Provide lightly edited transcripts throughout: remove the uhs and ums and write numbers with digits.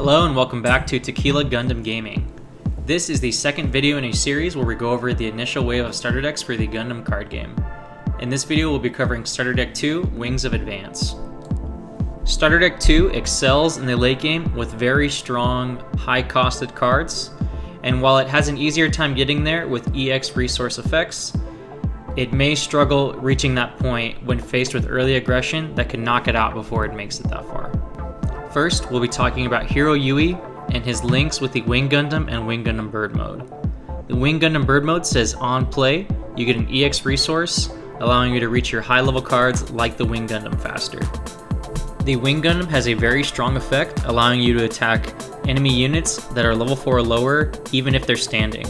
Hello and welcome back to Tequila Gundam Gaming. This is the second video in a series where we go over the initial wave of starter decks for the Gundam card game. In this video we'll be covering Starter Deck 2, Wings of Advance. Starter Deck 2 excels in the late game with very strong, high-costed cards, and while it has an easier time getting there with EX resource effects, it may struggle reaching that point when faced with early aggression that can knock it out before it makes it that far. First, we'll be talking about Hero Yui and his links with the Wing Gundam and Wing Gundam Bird mode. The Wing Gundam Bird mode says on play, you get an EX resource, allowing you to reach your high level cards like the Wing Gundam faster. The Wing Gundam has a very strong effect, allowing you to attack enemy units that are level 4 or lower, even if they're standing.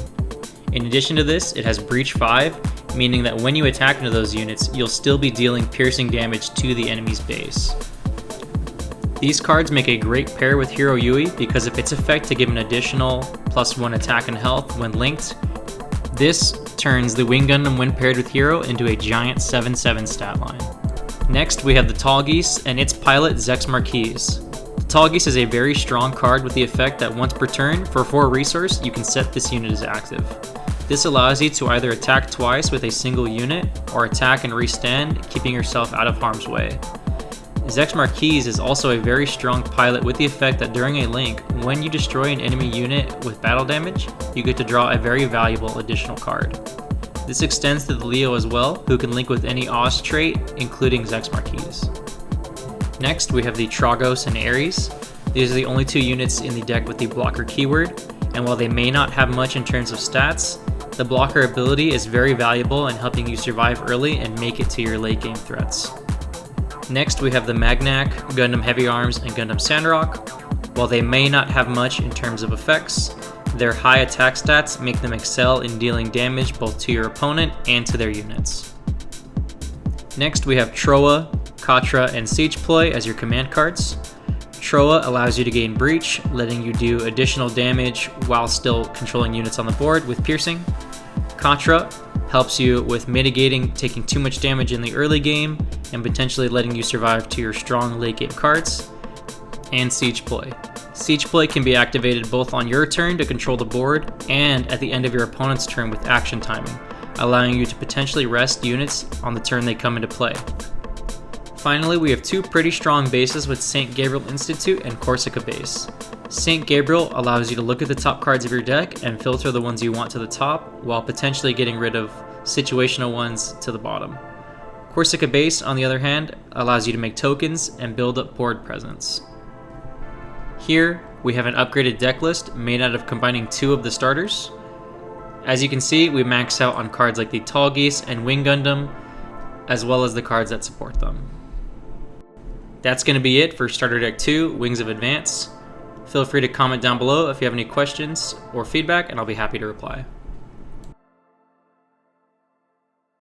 In addition to this, it has Breach 5, meaning that when you attack into those units, you'll still be dealing piercing damage to the enemy's base. These cards make a great pair with Hero Yui because of its effect to give an additional +1 attack and health when linked. This turns the Wing Gundam when paired with Hero into a giant 7/7 stat line. Next we have the Tall Geese and its pilot Zex Marquise. The Tall Geese is a very strong card with the effect that once per turn, for 4 resource, you can set this unit as active. This allows you to either attack twice with a single unit or attack and restand, keeping yourself out of harm's way. Zex Marquise is also a very strong pilot with the effect that during a link, when you destroy an enemy unit with battle damage, you get to draw a very valuable additional card. This extends to the Leo as well, who can link with any Oz trait, including Zex Marquise. Next, we have the Tragos and Ares. These are the only 2 units in the deck with the blocker keyword, and while they may not have much in terms of stats, the blocker ability is very valuable in helping you survive early and make it to your late game threats. Next we have the Magnac, Gundam Heavy Arms, and Gundam Sandrock. While they may not have much in terms of effects, their high attack stats make them excel in dealing damage both to your opponent and to their units. Next we have Troa, Katra, and Siege Ploy as your command cards. Troa allows you to gain Breach, letting you do additional damage while still controlling units on the board with Piercing. Katra helps you with mitigating taking too much damage in the early game and potentially letting you survive to your strong late game cards. And Siege Ploy. Siege Ploy can be activated both on your turn to control the board and at the end of your opponent's turn with action timing, allowing you to potentially rest units on the turn they come into play. Finally, we have 2 pretty strong bases with St. Gabriel Institute and Corsica Base. St. Gabriel allows you to look at the top cards of your deck and filter the ones you want to the top, while potentially getting rid of situational ones to the bottom. Corsica Base, on the other hand, allows you to make tokens and build up board presence. Here, we have an upgraded deck list made out of combining 2 of the starters. As you can see, we max out on cards like the Tall Geese and Wing Gundam, as well as the cards that support them. That's going to be it for Starter Deck 2, Wings of Advance. Feel free to comment down below if you have any questions or feedback, and I'll be happy to reply.